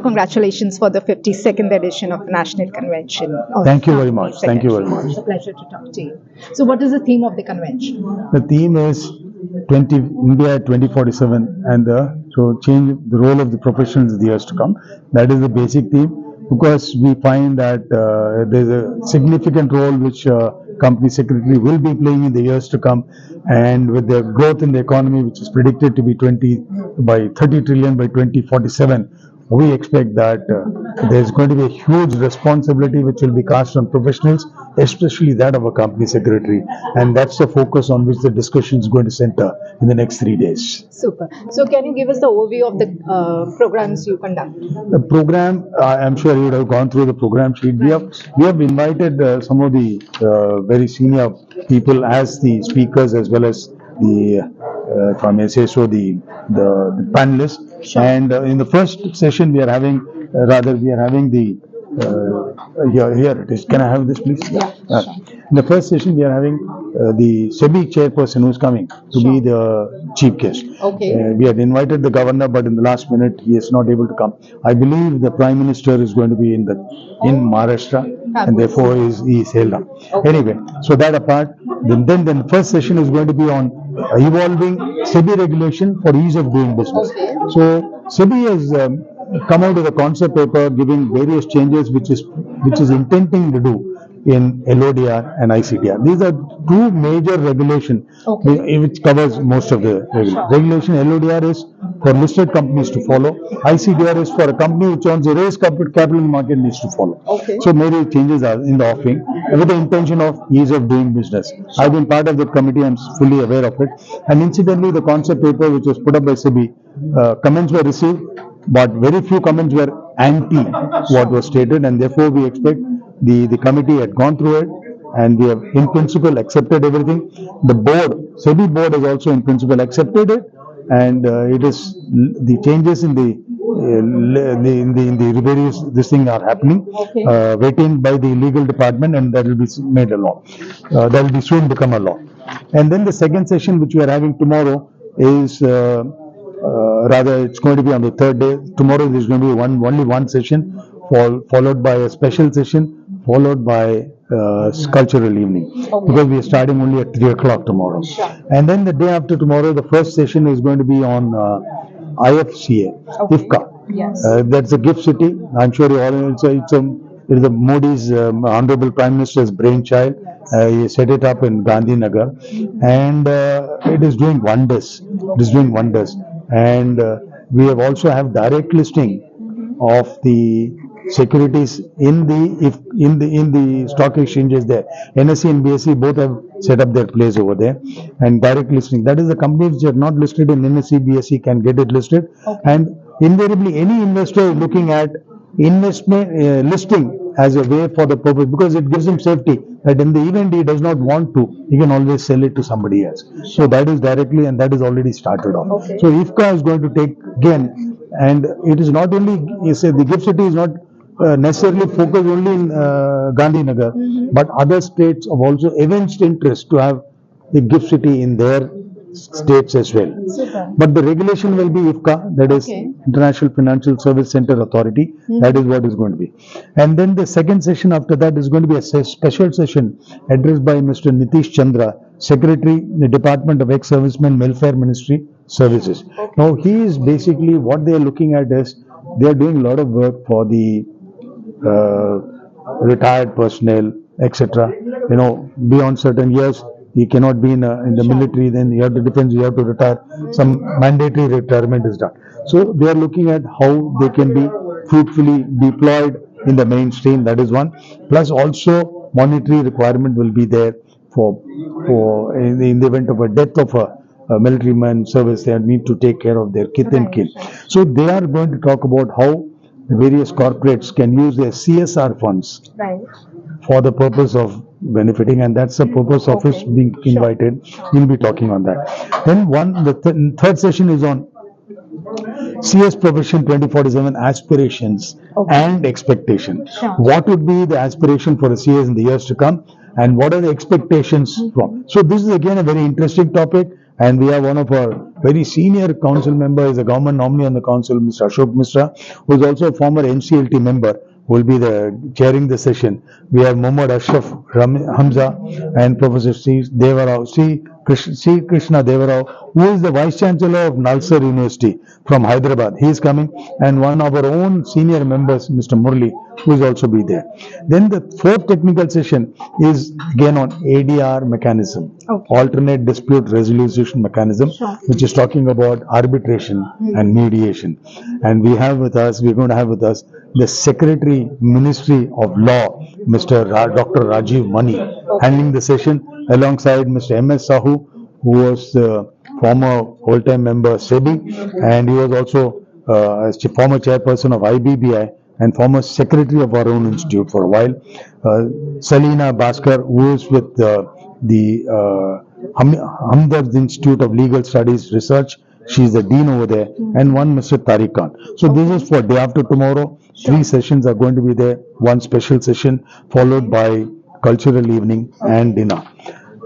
Congratulations for the 52nd edition of the National Convention. Thank you very much. Thank you very much. It's a pleasure to talk to you. So what is the theme of the convention? The theme is India 2047 and so change the role of the professionals in the years to come. That is the basic theme, because we find that there's a significant role which Company Secretary will be playing in the years to come, and with the growth in the economy which is predicted to be 30 trillion by 2047, we expect that there's going to be a huge responsibility which will be cast on professionals, especially that of a company secretary, and that's the focus on which the discussion is going to center in the next 3 days. Super. So can you give us the overview of the programs you conduct? The program, I'm sure you would have gone through the program sheet. We have invited some of the very senior people as the speakers, as well as the, if I may say so, the panelists. Sure. And in the first session, we are having the here it is. Can I have this, please? Yeah. Sure. In the first session, we are having the SEBI Chairperson who is coming to be the chief guest. Okay. We had invited the governor, but in the last minute, he is not able to come. I believe the Prime Minister is going to be in Maharashtra, and therefore he is held up. Okay. Anyway, so that apart, then the first session is going to be on evolving SEBI regulation for ease of doing business. Okay. So SEBI has come out with a concept paper giving various changes which is intending to do in LODR and ICDR. These are two major regulations, okay, which covers most of the regulation. LODR is for listed companies to follow. ICDR is for a company which owns a raised capital in the market needs to follow. Okay. So many changes are in the offing with the intention of ease of doing business. I've been part of that committee. I'm fully aware of it. And incidentally, the concept paper which was put up by SEBI, comments were received, but very few comments were anti what was stated, and therefore we expect the committee had gone through it, and we have in principle accepted everything. The board, SEBI board, has also in principle accepted it, and it is the changes in the various this thing are happening, okay, waiting by the legal department, and that will be made a law. That will be soon become a law. And then the second session which we are having tomorrow is rather it's going to be on the third day. Tomorrow there is going to be only one session, followed by a special session, followed by cultural evening, okay, because we are starting only at 3 o'clock tomorrow. Sure. And then the day after tomorrow, the first session is going to be on IFCA, okay, IFCA. Yes. That's a gift city. I'm sure you all know it's the Modi's Honorable Prime Minister's brainchild. He set it up in Gandhinagar, and it is doing wonders. It is doing wonders. And we have also have direct listing of the securities in the stock exchanges there. NSE and BSE both have set up their place over there, and direct listing. That is, the companies which are not listed in NSE, BSE can get it listed, okay, and invariably any investor is looking at investment listing as a way for the purpose, because it gives him safety that in the event he does not want to, he can always sell it to somebody else. So that is directly, and that is already started off. Okay. So IFCA is going to take again, and it is not only, you say, the gift city is not necessarily focused only in Gandhinagar, but other states have also evinced interest to have the gift city in their states as well. Super. But the regulation will be IFCA, that is, okay, International Financial Service Center Authority. That is what is going to be. And then the second session after that is going to be a special session addressed by Mr. Nitish Chandra, Secretary in the Department of Ex-Servicemen Welfare Ministry Services. Okay. Now he is basically, what they are looking at is, they are doing a lot of work for the retired personnel, etc. You know, beyond certain years, he cannot be in the military, then you have to defense, you have to retire. Some mandatory retirement is done. So they are looking at how they can be fruitfully deployed in the mainstream. That is one. Plus also monetary requirement will be there for in the event of a death of a military man service. They need to take care of their kith and kin. So they are going to talk about how the various corporates can use their CSR funds, right, for the purpose of benefiting, and that's the purpose of us being invited. We'll be talking on that. Then the third session is on CS Profession 2047 aspirations, okay, and expectation. Sure. What would be the aspiration for the CS in the years to come, and what are the expectations from? So this is again a very interesting topic, And we have one of our very senior council member, is a government nominee on the council, Mr. Ashok Mishra, who is also a former NCLT member, will be chairing the session. We have Muhammad Ashraf Hamza and Professor C. Krishna Devarao, who is the Vice Chancellor of Nalsar University from Hyderabad. He is coming, and one of our own senior members, Mr. Murli, who will also be there. Then the fourth technical session is again on ADR mechanism, alternate dispute resolution mechanism, which is talking about arbitration and mediation. And we're going to have with us the Secretary, Ministry of Law, Mr. Dr. Rajiv Mani, handling the session alongside Mr. M.S. Sahu, who was the former whole-time member SEBI, and he was also former chairperson of IBBI and former secretary of our own institute for a while. Salina Bhaskar, who is with the Hamdard Institute of Legal Studies Research. She is the dean over there, and one Mr. Tariq Khan. So this is for day after tomorrow. 3 sessions are going to be there. One special session followed by cultural evening and dinner.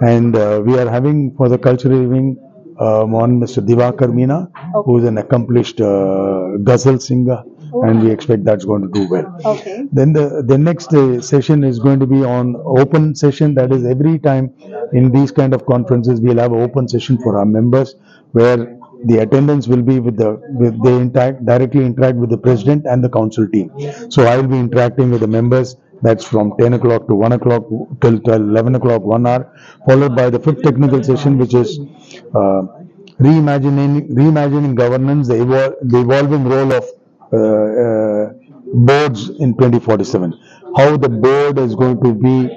And we are having for the cultural evening one Mr. Divakar Meena, who is an accomplished ghazal singer, and we expect that's going to do well. Okay. Then the next session is going to be on open session. That is, every time in these kind of conferences we'll have an open session for our members, where the attendance will be directly interact with the president and the council team. So I will be interacting with the members. That's from 10 o'clock to 1 o'clock till 11 o'clock, 1 hour, followed by the fifth technical session, which is reimagining governance, the evolving role of boards in 2047. How the board is going to be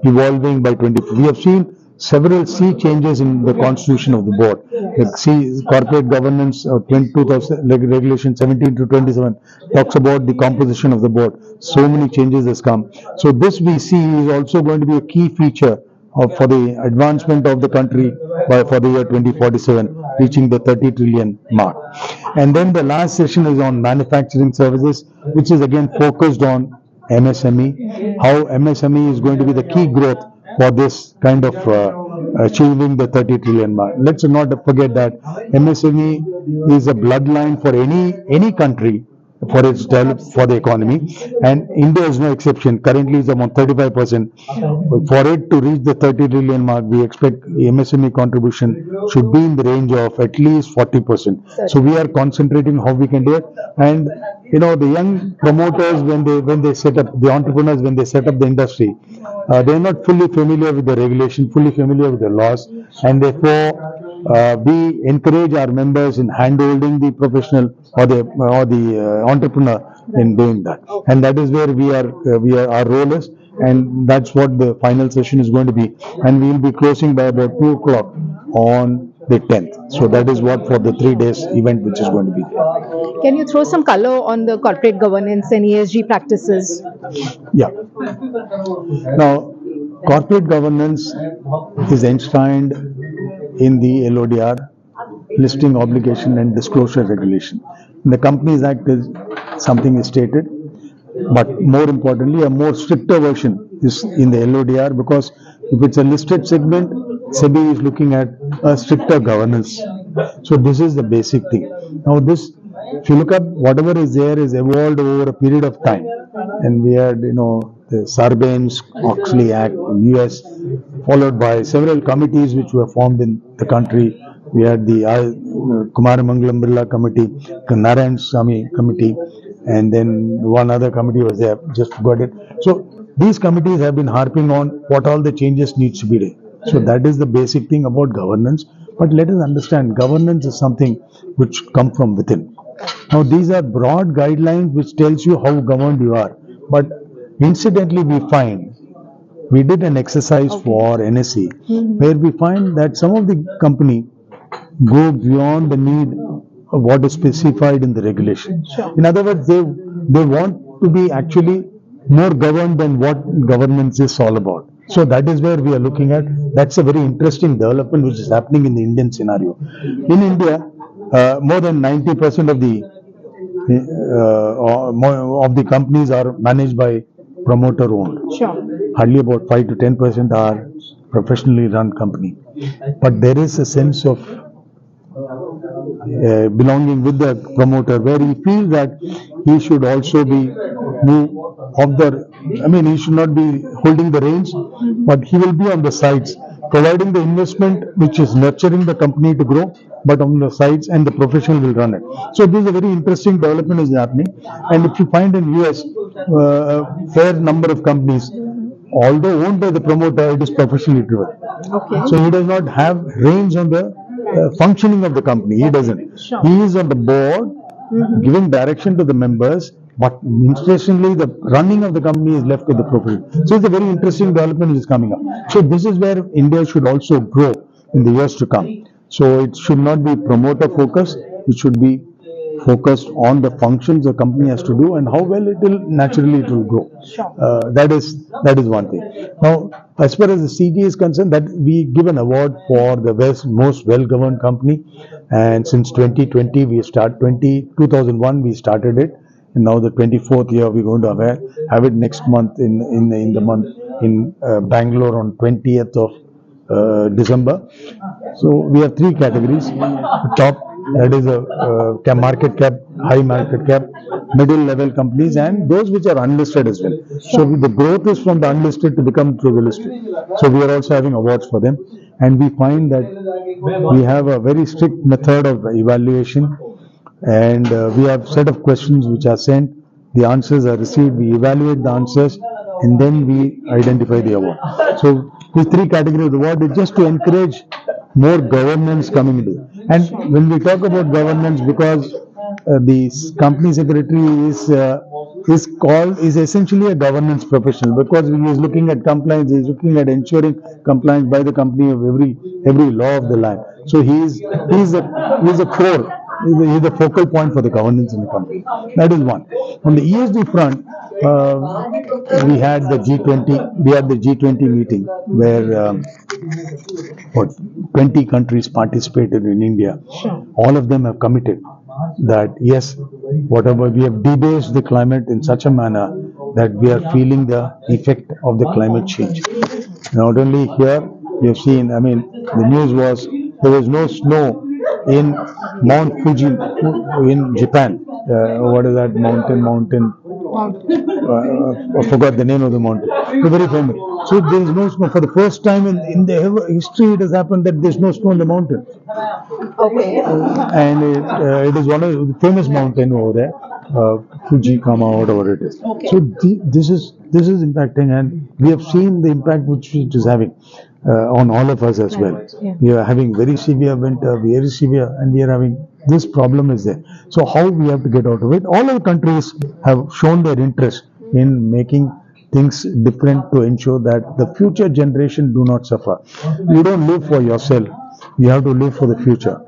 evolving by 20. We have seen several sea changes in the constitution of the board. Like corporate governance 2000 regulation 17 to 27 talks about the composition of the board. So many changes has come. So this we see is also going to be a key feature for the advancement of the country for the year 2047, reaching the 30 trillion mark. And then the last session is on manufacturing services, which is again focused on MSME, how MSME is going to be the key growth for this kind of achieving the 30 trillion mark. Let's not forget that MSME is a bloodline for any country for its for the economy, and India is no exception. Currently is about 35%. For it to reach the 30 trillion mark, we expect MSME contribution should be in the range of at least 40%. So we are concentrating how we can do it. And the young promoters, when they set up, the entrepreneurs, when they set up the industry, they are not fully familiar with the regulation, fully familiar with the laws, and therefore we encourage our members in handholding the professional or the entrepreneur in doing that. And that is where our role is, and that's what the final session is going to be. And we will be closing by about 2 o'clock on the 10th. So that is what for the 3 days event which is going to be there. Can you throw some color on the corporate governance and ESG practices? Yeah. Now, corporate governance is enshrined in the LODR, Listing Obligation and Disclosure Regulation. The Companies Act is something is stated, but more importantly, a more stricter version is in the LODR, because if it's a listed segment, SEBI is looking at a stricter governance. So this is the basic thing. Now this, if you look at whatever is there, is evolved over a period of time. And we had, the Sarbanes-Oxley Act in US, followed by several committees which were formed in the country. We had the Kumaramangalam Birla Committee, the Narayan Swamy Committee, and then one other committee was there, just forgot it. So these committees have been harping on what all the changes needs to be there. So that is the basic thing about governance. But let us understand, governance is something which comes from within. Now these are broad guidelines which tells you how governed you are. But incidentally we did an exercise for NSE where we find that some of the company go beyond the need of what is specified in the regulation. In other words, they want to be actually more governed than what governance is all about. So that is where we are looking at. That's a very interesting development which is happening in the Indian scenario. In India, more than 90% of the companies are managed by promoter owned. Sure. Hardly about 5 to 10% are professionally run company. But there is a sense of belonging with the promoter, where he feels that he should also be move of the, I mean, he should not be holding the reins, but he will be on the sides, providing the investment which is nurturing the company to grow, but on the sides, and the professional will run it. So this is a very interesting development is happening. And if you find in US, a fair number of companies, although owned by the promoter, it is professionally driven. Okay. So he does not have reins on the functioning of the company. He doesn't. Sure. He is on the board, giving direction to the members, but interestingly, the running of the company is left with the professional. So it's a very interesting development which is coming up. So this is where India should also grow in the years to come. So it should not be promoter focused. It should be focused on the functions the company has to do and how well it will grow. Sure. That is one thing. Now, as far as the CG is concerned, that we give an award for the most well-governed company, and since 2020 2001 we started it, and now the 24th year we're going to have it next month in the month in Bangalore on 20th of December. So we have three categories: top, that is a market cap, high market cap, middle level companies, and those which are unlisted as well. So the growth is from the unlisted to become to the listed. So we are also having awards for them, and we find that we have a very strict method of evaluation, and we have set of questions which are sent. The answers are received. We evaluate the answers, and then we identify the award. So these three categories of award is just to encourage more governance coming into it. And when we talk about governance, because the company secretary is essentially a governance professional, because he is looking at compliance, he is looking at ensuring compliance by the company of every law of the land. So he is a core. He is the focal point for the governance in the company. That is one. On the ESG front, we had the G20 meeting where 20 countries participated in India. All of them have committed that yes, whatever we have debased the climate in such a manner that we are feeling the effect of the climate change. Not only here, we have seen, I mean, the news was there was no snow in Mount Fuji in Japan. What is that mountain? I forgot the name of the mountain. It's very famous. So there is no snow. For the first time in the history, it has happened that there is no snow in the mountain. Okay. And it is one of the famous mountain over there, Fuji, whatever it is. Okay. So this is impacting, and we have seen the impact which it is having on all of us as well. Yeah. We are having very severe winter, very severe, and we are having this problem is there. So how we have to get out of it? All our countries have shown their interest in making things different to ensure that the future generation do not suffer. You don't live for yourself. You have to live for the future.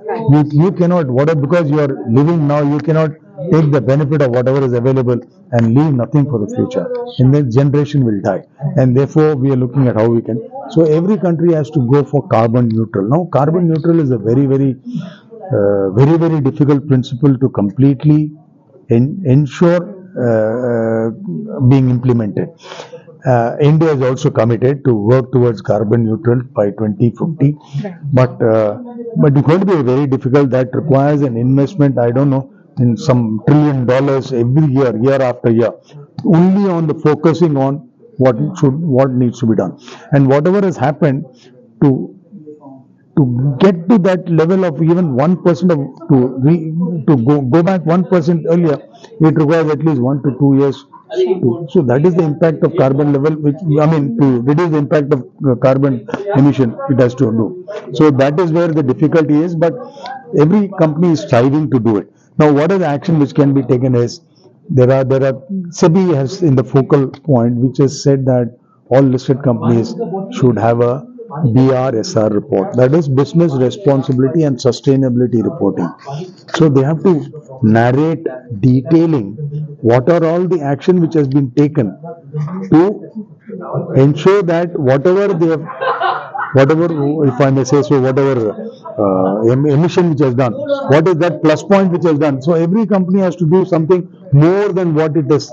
You cannot, because you are living now, you cannot take the benefit of whatever is available and leave nothing for the future. And then generation will die. And therefore, we are looking at how we can. So every country has to go for carbon neutral. Now, carbon neutral is a very, very difficult principle to completely ensure being implemented. India is also committed to work towards carbon neutral by 2050, but it's going to be very difficult. That requires an investment, I don't know, in some $1 trillion every year after year, only on the focusing on what needs to be done. And whatever has happened to get to that level of even 1% to go back 1% earlier, it requires at least 1 to 2 years. So that is the impact of carbon level, to reduce the impact of carbon emission, it has to do. So that is where the difficulty is, but every company is striving to do it. Now, what are the action which can be taken is, there are SEBI has in the focal point, which has said that all listed companies should have a BRSR report, that is business responsibility and sustainability reporting. So they have to narrate, detailing what are all the action which has been taken to ensure that whatever they have, if I may say so, whatever emission which has done, what is that plus point which has done. So every company has to do something more than what it is,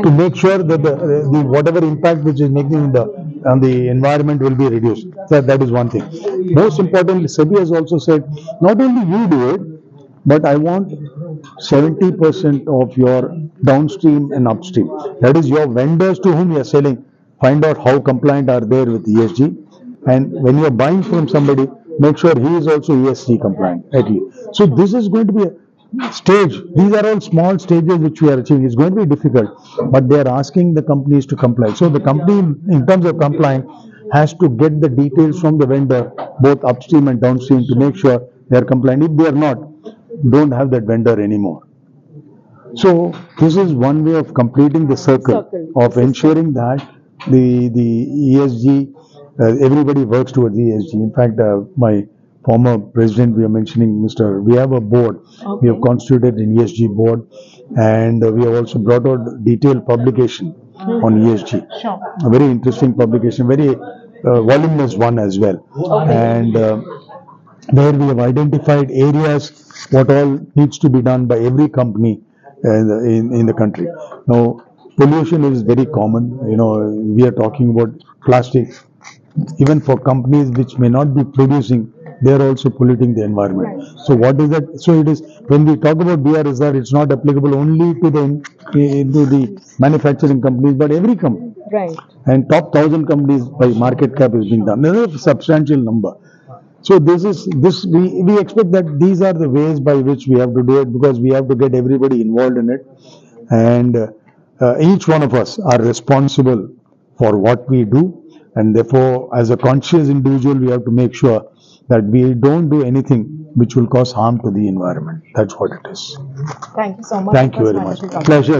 to make sure that the whatever impact which is making in the on the environment will be reduced. That is one thing. Most importantly, SEBI has also said, not only you do it, but I want 70% of your downstream and upstream. That is your vendors to whom you are selling. Find out how compliant are they with ESG. And when you are buying from somebody, make sure he is also ESG compliant at least. So this is going to be a stage. These are all small stages which we are achieving. It's going to be difficult, but they are asking the companies to comply. So the company, in terms of complying, has to get the details from the vendor, both upstream and downstream, to make sure they are compliant. If they are not, don't have that vendor anymore. So this is one way of completing the circle of ensuring that the ESG, everybody works towards ESG. In fact, my former president, we are mentioning, we have a board. We have constituted an ESG board, and we have also brought out detailed publication on ESG. Sure. A very interesting publication, very voluminous one as well. And where we have identified areas what all needs to be done by every company in the country. Now, pollution is very common. We are talking about plastic. Even for companies which may not be producing, they are also polluting the environment. So what is that? So it is, when we talk about BRSR, it's not applicable only to the manufacturing companies, but every company. Right. And top 1,000 companies by market cap is being done. This is a substantial number. So we expect that these are the ways by which we have to do it, because we have to get everybody involved in it, and each one of us are responsible for what we do, and therefore as a conscious individual we have to make sure that we don't do anything which will cause harm to the environment. That's what it is. Thank you so much. Thank you very much. Pleasure.